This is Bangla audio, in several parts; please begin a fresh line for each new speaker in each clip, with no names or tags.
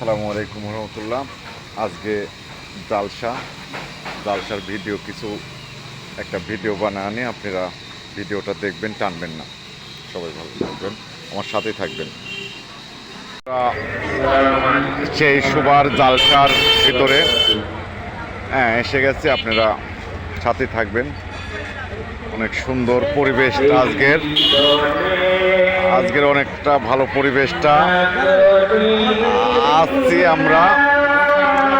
আসসালামু আলাইকুম রহমতুল্লাহ। আজকে জালসার ভিডিও একটা ভিডিও বানানি, আপনারা ভিডিওটা দেখবেন, টানবেন না। সবাই ভালো থাকবেন, আমার সাথে থাকবেন। সেই সুবার জালসার ভিতরে এসে গেছে, আপনারা সাথে থাকবেন। অনেক সুন্দর পরিবেশটা আজকের অনেকটা ভালো পরিবেশটা আসছি আমরা,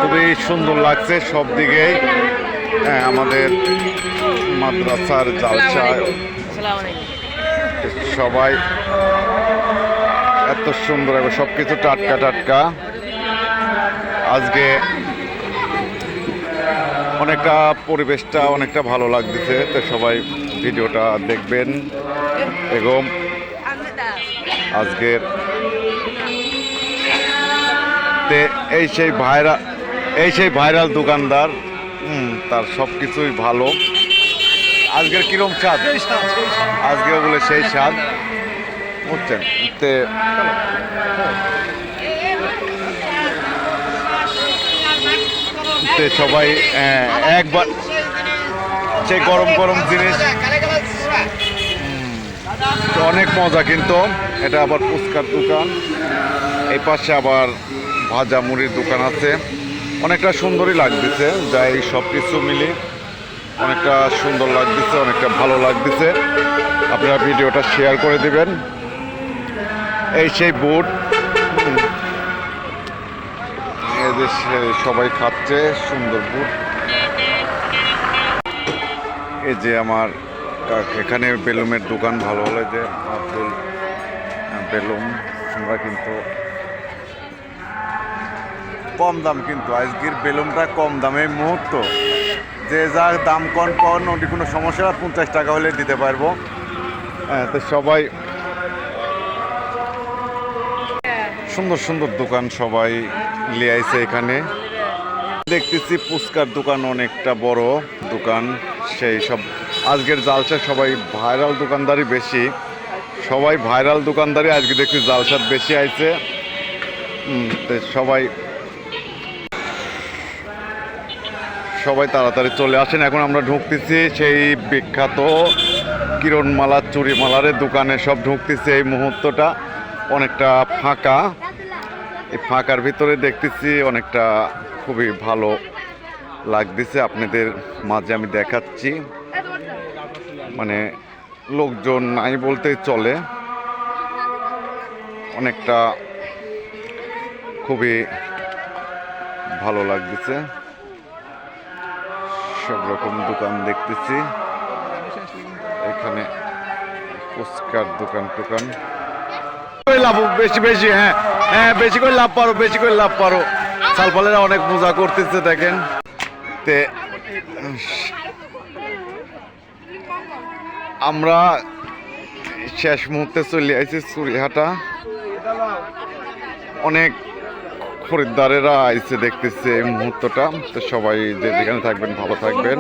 খুবই সুন্দর লাগছে সব দিকেই। আমাদের মাদ্রাসার জালসা সবাই এত সুন্দর, সব কিছু টাটকা টাটকা। আজকে অনেকটা পরিবেশটা অনেকটা ভালো লাগতেছে, তো সবাই ভিডিওটা দেখবেন। এবং আজকের এই সেই ভাইরাল দোকানদার, তার সব কিছুই ভালো। আজকের কিরম স্বাদ, আজকেও বলে সেই স্বাদ, বুঝছেন। সবাই একবার সেই গরম গরম জিনিস, অনেক মজা। কিন্তু এটা আবার ফুচকার দোকান, এই পাশে আবার ভাজা মুড়ির দোকান আছে। অনেকটা সুন্দরই লাগতেছে, যাই সব কিছু মিলে অনেকটা সুন্দর লাগতেছে, অনেকটা ভালো লাগতেছে। আপনারা ভিডিওটা শেয়ার করে দিবেন। এই সেই বুট, সবাই খাচ্ছে সুন্দর বুট। এই যে আমার এখানে বেলুমের দোকান ভালো হলে যে আব্দুল বেলুম, আমরা কিন্তু কম দাম, কিন্তু আজকের বেলুমটা কম দামে মুহূর্ত, যে যার দাম কন ওটি কোনো সমস্যা না, 50 টাকা হলে দিতে পারবো। তো সবাই সুন্দর সুন্দর দোকান সবাই নিয়ে আইছে এখানে। দেখতেছি ফুচকার দোকান, অনেকটা বড় দোকান। সেই সব আজকের জালসা সবাই ভাইরাল দোকানদারই বেশি, সবাই ভাইরাল দোকানদারই আজকে দেখছি জালসার বেশি আইছে। সবাই তাড়াতাড়ি চলে আসেন। এখন আমরা ঢুকতেছি সেই বিখ্যাত কিরণমালা চুরিমালারের দোকানে, সব ঢুকতেছি। এই মুহূর্তটা অনেকটা ফাঁকা, এই ফাঁকার ভিতরে দেখতেছি অনেকটা খুবই ভালো লাগতেছে। আপনাদের মাঝে আমি দেখাচ্ছি, মানে লোকজন নাই বলতেই চলে, অনেকটা খুবই ভালো লাগতেছে। সব রকম দোকান দেখতেছি এখানে, ফুচকার দোকান লাভ বেশি বেশি, হ্যাঁ বেশি করে লাভ পারো। সালপালেরা অনেক মজা করতেছে দেখেন। আমরা শেষ মুহূর্তে চলে আসছি চুরিহাটা, অনেক খরিদ্দারেরা আইছে দেখতেছে এই মুহূর্তটা। তো সবাই যে যেখানে থাকবেন ভালো থাকবেন।